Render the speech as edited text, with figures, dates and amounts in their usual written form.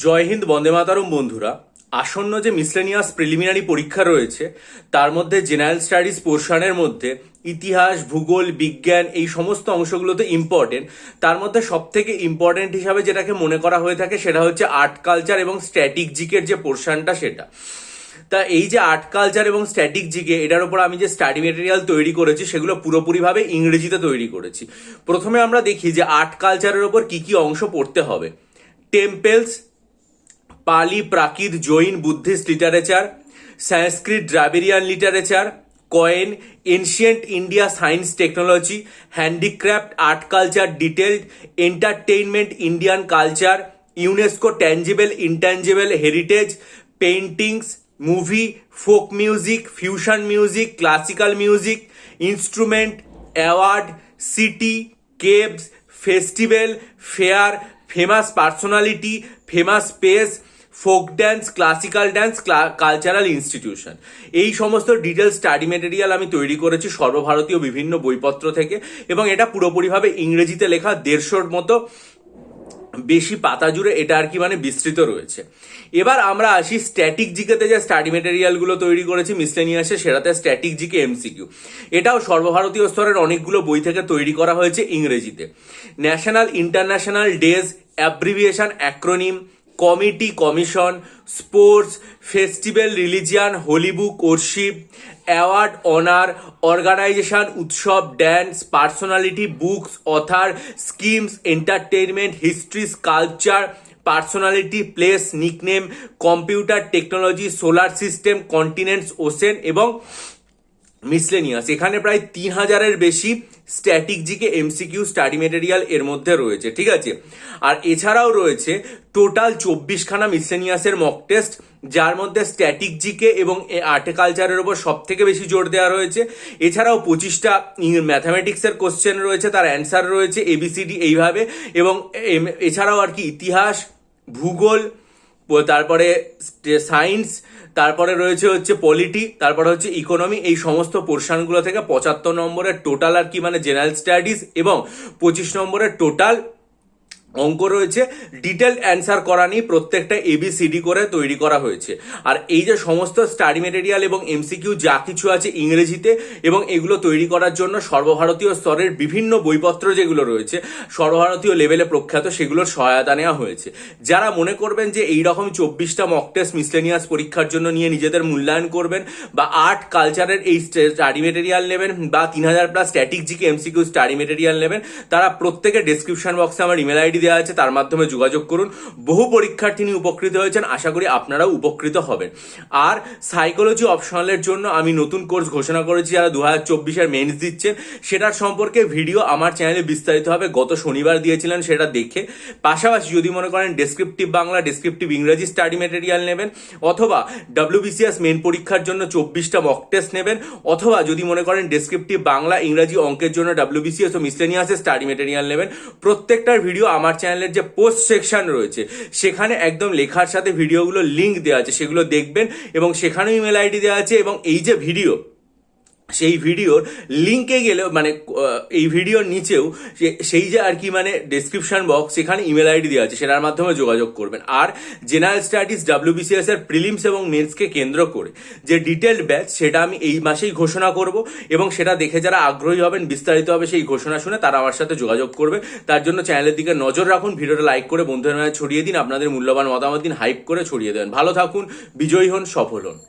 জয় হিন্দ, বন্দে মাতরম বন্ধুরা। আসন্ন যে মিসলেনিয়াস প্রিলিমিনারি পরীক্ষা রয়েছে তার মধ্যে জেনারেল স্টাডিজ পোর্শনের মধ্যে ইতিহাস, ভূগোল, বিজ্ঞান এই সমস্ত অংশগুলো তো ইম্পর্টেন্ট। তার মধ্যে সব থেকে ইম্পর্টেন্ট হিসাবে যেটাকে মনে করা হয়ে থাকে সেটা হচ্ছে আর্ট কালচার এবং স্ট্যাটিক জিকের যে পোর্শনটা সেটা। তা এই যে আর্ট কালচার এবং স্ট্যাটিক জিকে এটার উপর আমি যে স্টাডি মেটেরিয়াল তৈরি করেছি সেগুলো পুরোপুরিভাবে ইংরেজিতে তৈরি করেছি। প্রথমে আমরা দেখি যে আর্ট কালচারের ওপর কি কি অংশ পড়তে হবে। Temples, Pali, Prakrit, Jain, Buddhist literature, Sanskrit, Dravidian literature, coin, ancient India, science technology, handicraft, art culture, detailed, entertainment, Indian culture, UNESCO tangible intangible heritage, paintings, movie, folk music, fusion music, classical music, instrument, award, city, caves, festival, fair, famous personality, famous place, folk dance, classical dance, cultural institution. এই সমস্ত detail study material আমি তৈরি করেছি সর্বভারতীয় বিভিন্ন বইপত্র থেকে, এবং এটা পুরোপুরিভাবে ইংরেজিতে লেখা, 150-র মতো বেশি পাতা জুড়ে এটা আর কি বিস্তৃত রয়েছে। এবার আমরা আসি স্ট্যাটিক জিকেতে যে স্টাডি মেটেরিয়ালগুলো তৈরি করেছি মিসলেনিয়াসে, সেটাতে স্ট্যাটিক জিকে এমসিকিউ। এটাও সর্বভারতীয় স্তরের অনেকগুলো বই থেকে তৈরি করা হয়েছে ইংরেজিতে। National international days, abbreviation, acronym, committee, commission, sports, festival, religion, holy book, worship, award, honour, organisation, উৎসব, dance, personality, books, author, schemes, entertainment, history, culture, personality, place, nickname, computer technology, solar system, continents, ocean এবং miscellaneous. এখানে প্রায় 3000-এর বেশি static GK MCQ study material এর মধ্যে রয়েছে, ঠিক আছে। আর এছাড়াও রয়েছে টোটাল 24খানা মিসলেনিয়াসের মক টেস্ট, যার মধ্যে স্ট্যাটিক জিকে এবং আর্টিকালচারের উপর সব থেকে বেশি জোর দেওয়া রয়েছে। এছাড়াও 25টা ম্যাথামেটিক্সের কোশ্চেন রয়েছে, তার অ্যান্সার রয়েছে এবিসিডি এইভাবে। এবং এছাড়াও আর কি ইতিহাস, ভূগোল, তারপরে সায়েন্স, তারপরে রয়েছে হচ্ছে পলিটি, তারপরে হচ্ছে ইকোনমি। এই সমস্ত পোর্শনগুলো থেকে 75 নম্বরের টোটাল আর কি জেনারেল স্টাডিজ এবং 25 নম্বরের টোটাল অঙ্ক রয়েছে। ডিটেলড অ্যান্সার করা নিয়ে প্রত্যেকটা এবিসিডি করে তৈরি করা হয়েছে। আর এই যে সমস্ত স্টাডি মেটেরিয়াল এবং এমসিকিউ যা কিছু আছে ইংরেজিতে, এবং এগুলো তৈরি করার জন্য সর্বভারতীয় স্তরের বিভিন্ন বইপত্র যেগুলো রয়েছে সর্বভারতীয় লেভেলে প্রখ্যাত, সেগুলোর সহায়তা নেওয়া হয়েছে। যারা মনে করবেন যে এইরকম 24টা মক টেস্ট মিসলেনিয়াস পরীক্ষার জন্য নিয়ে নিজেদের মূল্যায়ন করবেন, বা আর্ট কালচারের এই স্টাডি মেটেরিয়াল নেবেন, বা 3000+ static GK MCQ study material নেবেন, তারা প্রত্যেকে ডেসক্রিপশন বক্সে আমার ইমেল আইডি দেওয়া আছে, তার মাধ্যমে যোগাযোগ করুন। বহু পরীক্ষার্থী উপকৃত হয়েছেন, আশা করি আপনারাও উপকৃত হবেন। আর সাইকোলজি অপশনালের জন্য আমি নতুন কোর্স ঘোষণা করেছি, যারা 2024-এর মেন্স দিচ্ছেন সেটার সম্পর্কে ভিডিও আমার চ্যানেলে বিস্তারিতভাবে গত শনিবার দিয়েছিলেন, সেটা দেখে। পাশাপাশি যদি মনে করেন ডেসক্রিপটিভ বাংলা, ডেসক্রিপটিভ ইংরেজি স্টাডি মেটেরিয়াল নেবেন, অথবা WBCS মেন পরীক্ষার জন্য 24টা মক টেস্ট নেবেন, অথবা যদি মনে করেন ডেসক্রিপটিভ বাংলা, ইংরাজি, অঙ্কের জন্য WBCS ও মিসলেনিয়াসের স্টাডি মেটেরিয়াল নেবেন, প্রত্যেকটার ভিডিও আমার চ্যানেলের যে পোস্ট সেকশন রয়েছে সেখানে একদম লেখার সাথে ভিডিওগুলো লিঙ্ক দেওয়া আছে, সেগুলো দেখবেন। এবং সেখানেও ইমেল আইডি দেওয়া আছে, এবং এই যে ভিডিও, সেই ভিডিওর লিঙ্কে গেলে এই ভিডিওর নিচেও সেই যে আর কি ডেসক্রিপশন বক্স, সেখানে ইমেল আইডি দেওয়া আছে, সেটার মাধ্যমে যোগাযোগ করবেন। আর জেনারেল স্টাডিজ WBCS এর প্রিলিমস এবং মেন্সকে কেন্দ্র করে যে ডিটেলড ব্যাচ, সেটা আমি এই মাসেই ঘোষণা করব, এবং সেটা দেখে যারা আগ্রহী হবেন বিস্তারিতভাবে সেই ঘোষণা শুনে তারা আমার সাথে যোগাযোগ করবে। তার জন্য চ্যানেলের দিকে নজর রাখুন, ভিডিওটা লাইক করে বন্ধুদের মাঝে ছড়িয়ে দিন, আপনাদের মূল্যবান মতামত দিন, হাইপ করে ছড়িয়ে দেন। ভালো থাকুন, বিজয়ী হন, সফল হন।